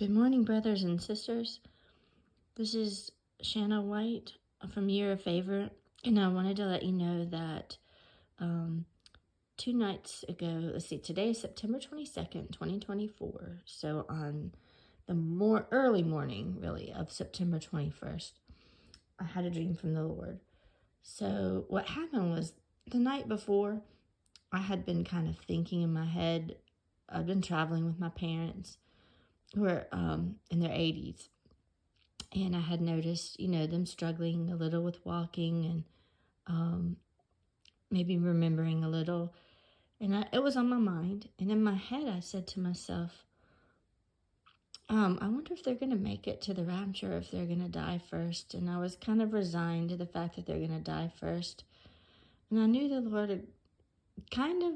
Good morning, brothers and sisters. This is Shanna White from Year of Favor, and I wanted to let you know that 2 nights ago, today is September 22nd, 2024, so on the early morning, really, of September 21st, I had a dream from the Lord. So what happened was, the night before, I had been kind of thinking in my head. I'd been traveling with my parents, who are in their 80s. And I had noticed, them struggling a little with walking and maybe remembering a little. And it was on my mind. And in my head, I said to myself, I wonder if they're going to make it to the rapture, if they're going to die first. And I was kind of resigned to the fact that they're going to die first. And I knew the Lord had kind of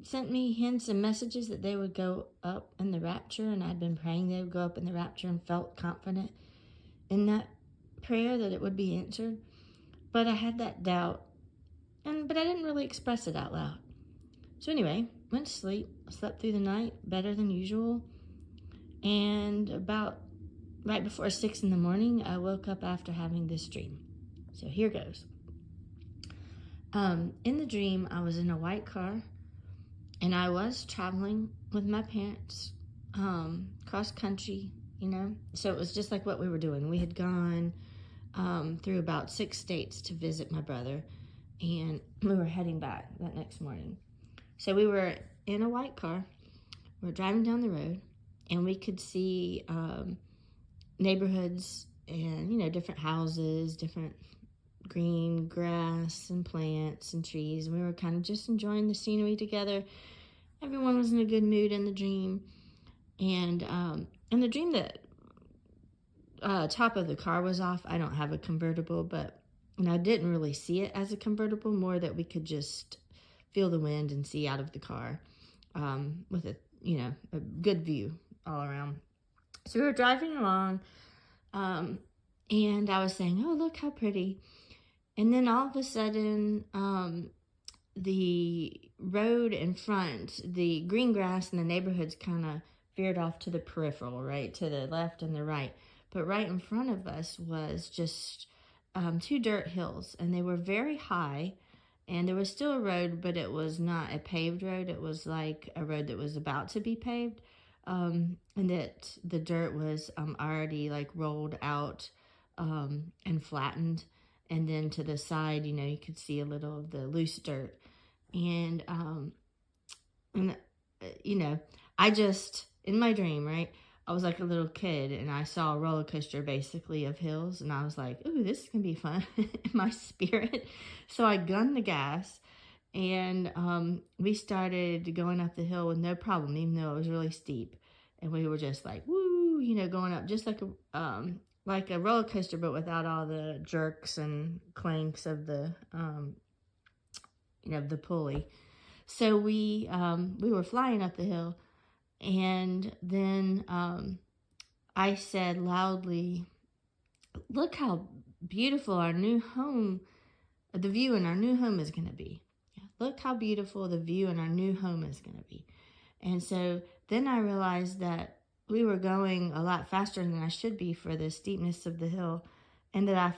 sent me hints and messages that they would go up in the rapture, and I'd been praying they would go up in the rapture and felt confident in that prayer that it would be answered. But I had that doubt, but I didn't really express it out loud. So anyway, went to sleep, slept through the night better than usual, and about right before 6 in the morning, I woke up after having this dream. So here goes. In the dream, I was in a white car, and I was traveling with my parents, cross country, So it was just like what we were doing. We had gone through about 6 states to visit my brother, and we were heading back that next morning. So we were in a white car. We were driving down the road, and we could see neighborhoods and, different houses, different green grass and plants and trees. And we were kind of just enjoying the scenery together. Everyone was in a good mood in the dream. And in the dream, the top of the car was off. I don't have a convertible, and I didn't really see it as a convertible, more that we could just feel the wind and see out of the car with a good view all around. So we were driving along, and I was saying, oh, look how pretty. And then all of a sudden, the road in front, the green grass in the neighborhoods kind of veered off to the peripheral, right, to the left and the right. But right in front of us was just 2 dirt hills, and they were very high, and there was still a road, but it was not a paved road. It was like a road that was about to be paved, and that the dirt was already like rolled out and flattened. And then to the side, you could see a little of the loose dirt. And I just, in my dream, right, I was like a little kid, and I saw a roller coaster basically of hills, and I was like, ooh, this is going to be fun in my spirit. So I gunned the gas, and we started going up the hill with no problem, even though it was really steep. And we were just like, woo, going up just like a roller coaster, but without all the jerks and clanks of the, the pulley. So we were flying up the hill, and then I said loudly, look how beautiful our new home, the view in our new home is going to be. Look how beautiful the view in our new home is going to be. And so then I realized that we were going a lot faster than I should be for the steepness of the hill, and that I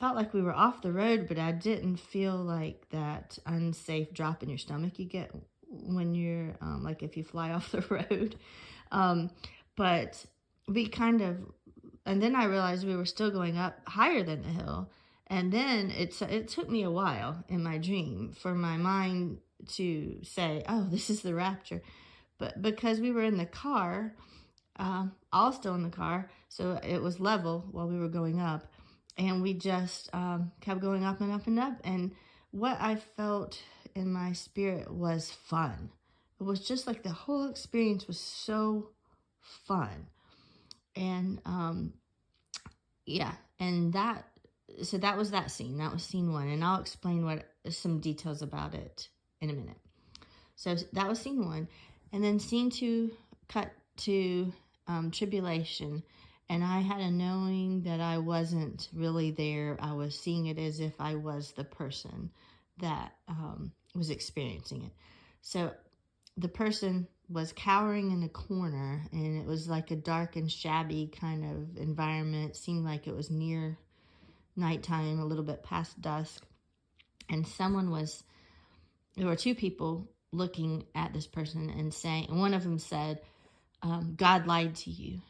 felt like we were off the road, but I didn't feel like that unsafe drop in your stomach you get when you're, like if you fly off the road. But we and then I realized we were still going up higher than the hill. And then it took me a while in my dream for my mind to say, oh, this is the rapture. But because we were in the car, all still in the car, so it was level while we were going up, and we just kept going up and up and up. And what I felt in my spirit was fun. It was just like the whole experience was so fun. And and that was that scene. That was scene 1, and I'll explain some details about it in a minute. So that was scene 1, and then scene 2 cut to tribulation, and I had a knowing that I wasn't really there. I was seeing it as if I was the person that was experiencing it. So the person was cowering in a corner, and it was like a dark and shabby kind of environment. It seemed like it was near nighttime, a little bit past dusk. And there were two people looking at this person and and one of them said, God lied to you.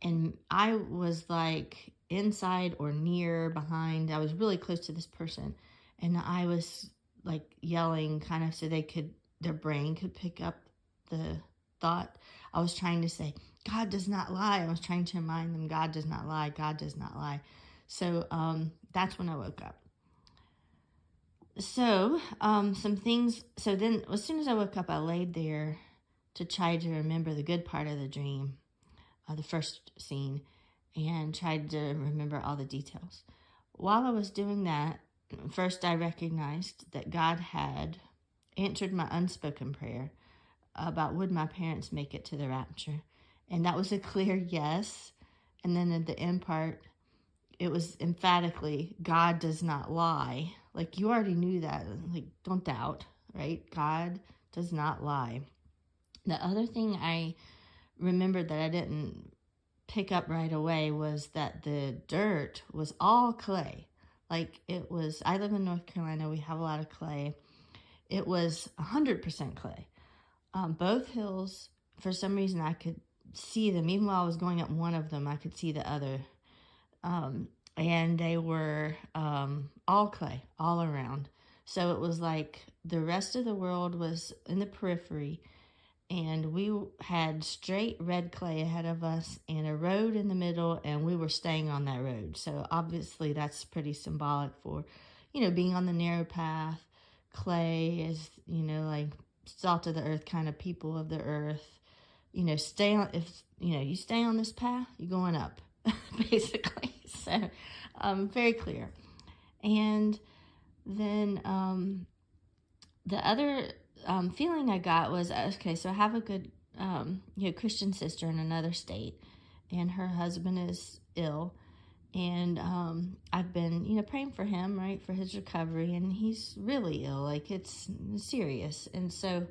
And I was like inside or near behind. I was really close to this person. And I was like yelling kind of so their brain could pick up the thought. I was trying to say, God does not lie. I was trying to remind them, God does not lie. God does not lie. So that's when I woke up. So some things. So then as soon as I woke up, I laid there to try to remember the good part of the dream, the first scene, and tried to remember all the details. While I was doing that, first I recognized that God had answered my unspoken prayer about would my parents make it to the rapture. And that was a clear yes. And then at the end part, it was emphatically, God does not lie. Like, you already knew that. Like, don't doubt, right? God does not lie. The other thing I remembered that I didn't pick up right away was that the dirt was all clay. Like, I live in North Carolina. We have a lot of clay. It was 100% clay. Both hills, for some reason, I could see them. Even while I was going up one of them, I could see the other. And they were all clay, all around. So it was like the rest of the world was in the periphery, and we had straight red clay ahead of us and a road in the middle, and we were staying on that road. So obviously that's pretty symbolic for, being on the narrow path. Clay is, like salt of the earth kind of people of the earth. You stay on this path, you're going up, basically. So very clear. And then the other feeling I got was, okay, so I have a good Christian sister in another state, and her husband is ill, and I've been praying for him, right, for his recovery, and he's really ill, like it's serious. And so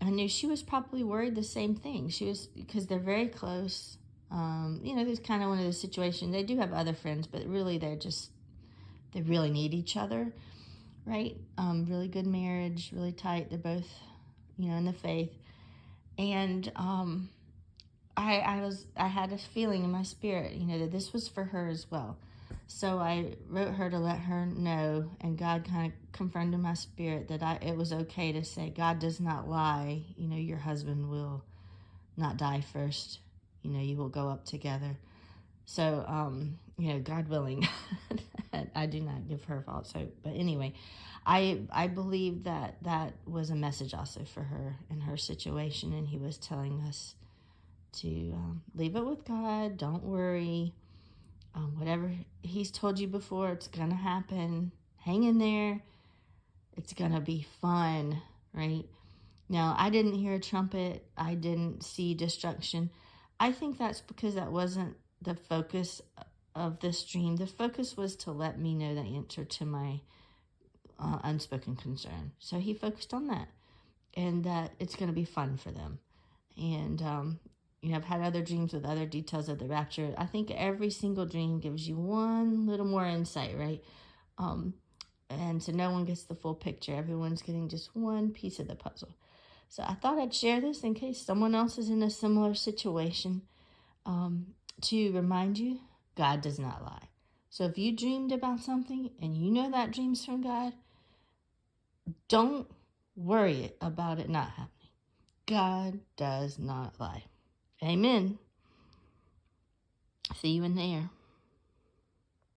I knew she was probably worried the same thing. She was, because they're very close. There's kind of one of those situations. They do have other friends, but really they really need each other, right? Really good marriage, really tight. They're both, in the faith. And I had a feeling in my spirit, that this was for her as well. So I wrote her to let her know, and God kind of confirmed in my spirit that it was okay to say, God does not lie. Your husband will not die first. You will go up together. So, God willing, I do not give her false hope. But anyway, I believe that was a message also for her in her situation. And he was telling us to leave it with God. Don't worry. Whatever he's told you before, it's going to happen. Hang in there. It's going to be fun, right? Now, I didn't hear a trumpet. I didn't see destruction. I think that's because that wasn't the focus of this dream. The focus was to let me know the answer to my unspoken concern. So he focused on that, and that it's going to be fun for them. And, I've had other dreams with other details of the rapture. I think every single dream gives you one little more insight, right? And so no one gets the full picture. Everyone's getting just one piece of the puzzle. So I thought I'd share this in case someone else is in a similar situation, to remind you, God does not lie. So if you dreamed about something and you know that dream's from God, don't worry about it not happening. God does not lie. Amen. See you in there.